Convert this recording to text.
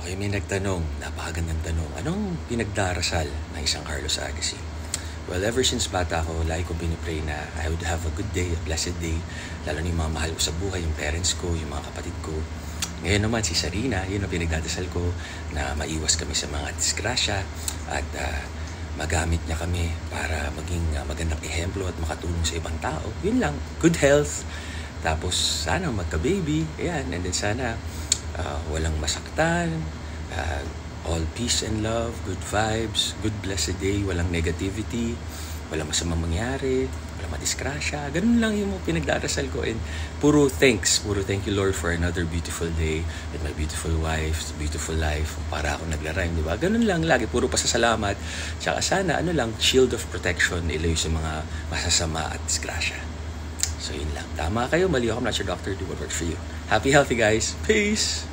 Okay, may nagtanong, napakagandang tanong. Anong pinagdarasal ng isang Carlos Agassi? Well, ever since bata ako, lagi ko pinipray na I would have a good day, a blessed day. Lalo na yung mga mahal ko sa buhay, yung parents ko, yung mga kapatid ko. Ngayon naman, si Sarina, yun ang pinagdadasal ko na maiwas kami sa mga disgrasya at magamit niya kami para maging magandang ehemplo at makatulong sa ibang tao. Yun lang, good health. Tapos sana magka-baby, ayan, and then sana walang masaktan, all peace and love, good vibes, good blessed day, walang negativity, walang masamang mangyari, walang madiskrasya. Ganun lang yung pinagdarasal ko. And puro thank you Lord for another beautiful day with my beautiful wife, beautiful life. Para ako nagla-rhyme, di ba? Ganun lang lagi, puro pasasalamat. Tsaka sana, shield of protection, ilayo sa mga masasama at diskrasya. So yun lang. Tama kayo, mali ako. I'm not your doctor. Do what works for you. Happy, healthy guys. Peace!